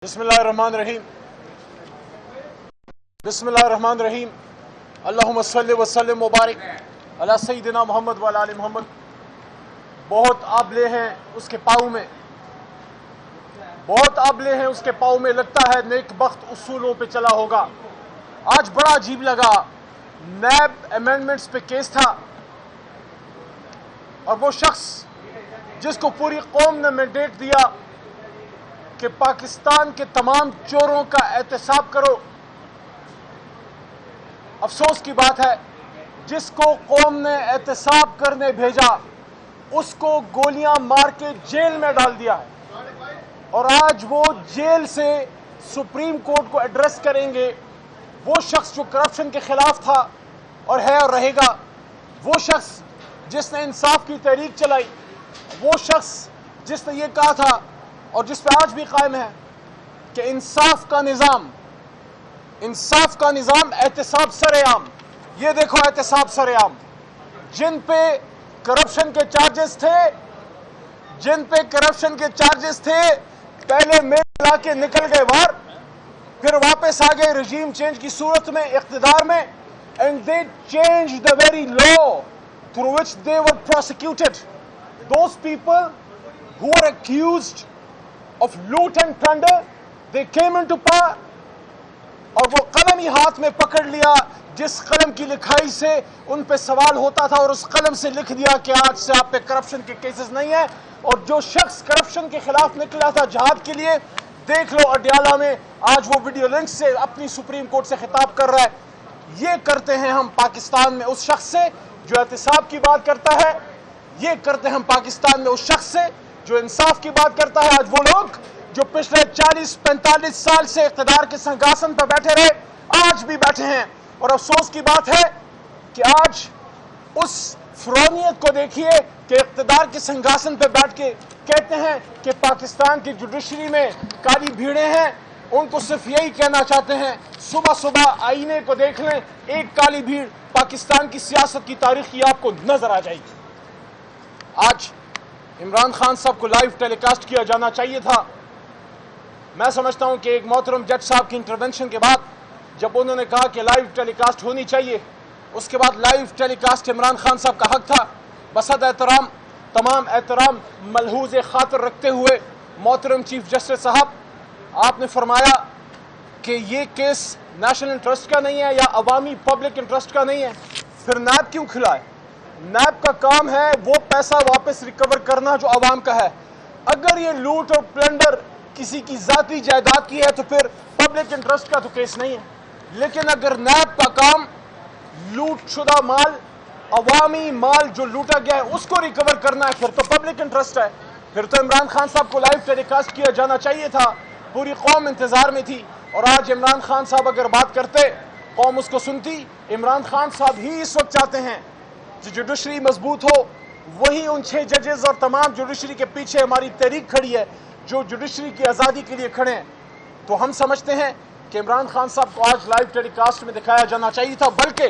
बिस्मिल्लाहिर्रहमानिर्रहीम बिस्मिल्लाहिर्रहमानिर्रहीम अल्लाहुम्मा सल्लि व सल्लिम मुबारक अला सय्यिदिना मोहम्मद व अला आलि मोहम्मद। बहुत आबले हैं उसके पाँव में, बहुत आबले हैं उसके पाँव में, लगता है नेक बख्त उसूलों पे चला होगा। आज बड़ा अजीब लगा, नैब अमेंडमेंट्स पे केस था और वो शख्स जिसको पूरी कौम ने मैंडेट दिया कि पाकिस्तान के तमाम चोरों का एहतसाब करो, अफसोस की बात है जिसको कौम ने एहतसाब करने भेजा उसको गोलियां मार के जेल में डाल दिया है और आज वो जेल से सुप्रीम कोर्ट को एड्रेस करेंगे। वो शख्स जो करप्शन के खिलाफ था और है और रहेगा, वो शख्स जिसने इंसाफ की तहरीक चलाई, वो शख्स जिसने ये कहा था और जिस पे आज भी कायम है कि इंसाफ का निज़ाम एहतसाब सरेआम। ये देखो एहतसाब सरेआम, जिन पे करप्शन के चार्जेस थे पहले में ला के निकल गए बाहर, फिर वापस आ गए रजीम चेंज की सूरत में इख्तिदार में, and they change the very law through which they were prosecuted. Those people who are accused of loot and plunder, they came into power और वो कलम ही हाथ में पकड़ लिया जिस कलम की लिखाई से उन पे सवाल होता था और उस कलम से लिख दिया कि आज से आप पे करप्शन के केसेस नहीं है। और जो शख्स करप्शन के खिलाफ निकला था जहाद के लिए, देख लो अडयाला में आज वो वीडियो लिंक से अपनी सुप्रीम कोर्ट से खिताब कर रहा है। ये करते हैं हम पाकिस्तान में उस शख्स से जो एहतसाब की बात करता है, ये करते हैं हम पाकिस्तान में उस शख्स से जो इंसाफ की बात करता है। आज वो लोग जो पिछले 40-45 साल से इख्तिदार के सिंहासन पर बैठे रहे, आज भी बैठे हैं। और अफसोस की बात है कि आज उस फ़िरौनियत को देखिए कि इख्तिदार के सिंहासन पर बैठ के कहते हैं कि पाकिस्तान की जुडिशरी में काली भीड़ें हैं। उनको सिर्फ यही कहना चाहते हैं, सुबह सुबह आईने को देख लें, एक काली भीड़ पाकिस्तान की सियासत की तारीख की आपको नजर आ जाएगी। आज इमरान खान साहब को लाइव टेलीकास्ट किया जाना चाहिए था। मैं समझता हूं कि एक मोहतरम जज साहब की इंटरवेंशन के बाद जब उन्होंने कहा कि लाइव टेलीकास्ट होनी चाहिए, उसके बाद लाइव टेलीकास्ट इमरान खान साहब का हक था। बसद एहतराम, तमाम एहतराम मलहूज़ खातिर रखते हुए मोहतरम चीफ जस्टिस साहब, आपने फरमाया कि ये केस नेशनल इंटरेस्ट का नहीं है या अवामी पब्लिक इंटरेस्ट का नहीं है, फिर नैब क्यों खिला है? नैब का काम है वो पैसा वापस रिकवर करना जो अवाम का है। अगर ये लूट और प्लंडर किसी की जाती जायदाद की है तो फिर पब्लिक इंटरेस्ट का तो केस नहीं है। लेकिन अगर नैब का काम लूट शुदा माल, अवामी माल जो लूटा गया है उसको रिकवर करना है, फिर तो पब्लिक इंटरेस्ट है। फिर तो इमरान खान साहब को लाइव टेलीकास्ट किया जाना चाहिए था। पूरी कौम इंतजार में थी और आज इमरान खान साहब अगर बात करते, कौम उसको सुनती। इमरान खान साहब ही इस वक्त चाहते हैं जो जुडिशरी मजबूत हो, वही उन 6 जजेस और तमाम जुडिशरी के पीछे हमारी तहरीक खड़ी है जो जुडिशरी की आज़ादी के लिए खड़े हैं। तो हम समझते हैं कि इमरान खान साहब को आज लाइव टेलीकास्ट में दिखाया जाना चाहिए था। बल्कि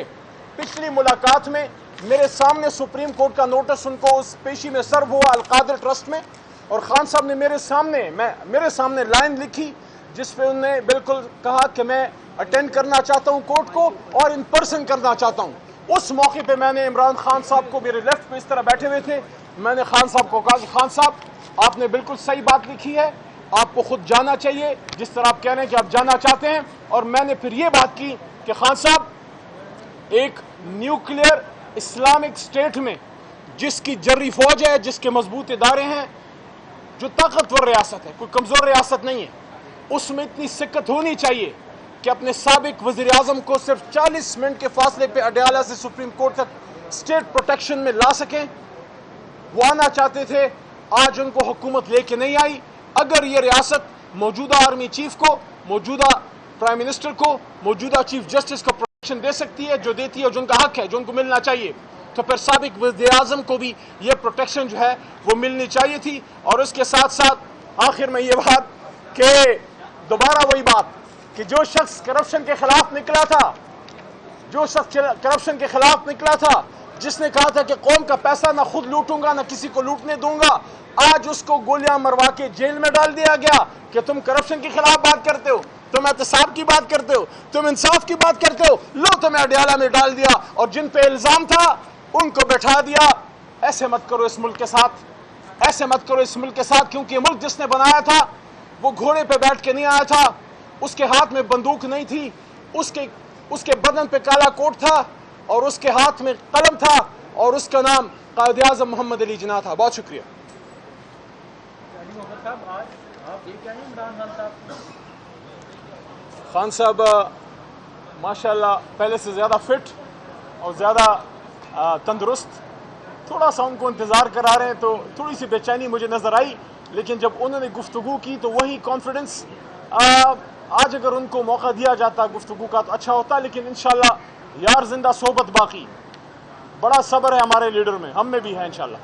पिछली मुलाकात में मेरे सामने सुप्रीम कोर्ट का नोटिस उनको उस पेशी में सर्व हुआ अलकादर ट्रस्ट में, और खान साहब ने मेरे सामने लाइन लिखी जिस पे उन्होंने बिल्कुल कहा कि मैं अटेंड करना चाहता हूँ कोर्ट को और इन पर्सन करना चाहता हूँ। उस मौके पे मैंने इमरान खान साहब को, मेरे लेफ्ट पे इस तरह बैठे हुए थे, मैंने खान साहब को कहा कि खान साहब आपने बिल्कुल सही बात लिखी है, आपको खुद जाना चाहिए जिस तरह आप कह रहे हैं कि आप जाना चाहते हैं। और मैंने फिर ये बात की कि खान साहब, एक न्यूक्लियर इस्लामिक स्टेट में जिसकी जर्री फौज है, जिसके मजबूत इदारे हैं, जो ताकतवर रियासत है, कोई कमज़ोर रियासत नहीं है, उसमें इतनी सिक्कत होनी चाहिए कि अपने साबिक वज़ीर आज़म को सिर्फ 40 मिनट के फासले पे अडयाला से सुप्रीम कोर्ट तक स्टेट प्रोटेक्शन में ला सकें। वो आना चाहते थे, आज उनको हुकूमत लेके नहीं आई। अगर ये रियासत मौजूदा आर्मी चीफ को, मौजूदा प्राइम मिनिस्टर को, मौजूदा चीफ जस्टिस को प्रोटेक्शन दे सकती है, जो देती है, जो उनका हक है, जो उनको मिलना चाहिए, तो फिर साबिक वज़ीर आज़म को भी ये प्रोटेक्शन जो है वो मिलनी चाहिए थी। और उसके साथ साथ आखिर में ये बात कि दोबारा वही बात कि जो शख्स करप्शन के खिलाफ निकला था, جس نے کہا تھا کہ قوم کا پیسہ نہ خود لوٹوں گا نہ کسی کو لوٹنے دوں گا، آج اس کو گولیاں مروا کے جیل میں ڈال دیا گیا کہ تم کرپشن کے خلاف بات کرتے ہو، تم احتساب کی بات کرتے ہو، تم انصاف کی بات کرتے ہو، لو تمہیں اڈیالہ میں ڈال دیا، اور جن پہ الزام تھا ان کو بٹھا دیا۔ ایسے مت کرو اس ملک کے ساتھ، ایسے مت کرو اس ملک کے ساتھ، کیونکہ یہ ملک جس نے بنایا تھا وہ گھوڑے پہ بیٹھ کے نہیں آیا تھا، اس کے ہاتھ میں بندوق نہیں تھی، اس کے بدن پہ کالا کوٹ تھا اور اس کے ہاتھ میں قلم تھا اور اس کا نام قائد اعظم محمد علی جناح تھا۔ بہت شکریہ۔ خان صاحب ماشاءاللہ پہلے سے زیادہ فٹ اور زیادہ تندرست، تھوڑا سا ان کو انتظار کرا رہے ہیں تو تھوڑی سی بے چینی مجھے نظر آئی، لیکن جب انہوں نے گفتگو کی تو وہی کانفیڈنس، آج اگر ان کو موقع دیا جاتا گفتگو کا تو اچھا ہوتا، لیکن انشاءاللہ یار زندہ صحبت باقی، بڑا صبر ہے ہمارے لیڈر میں، ہم میں بھی ہے انشاءاللہ۔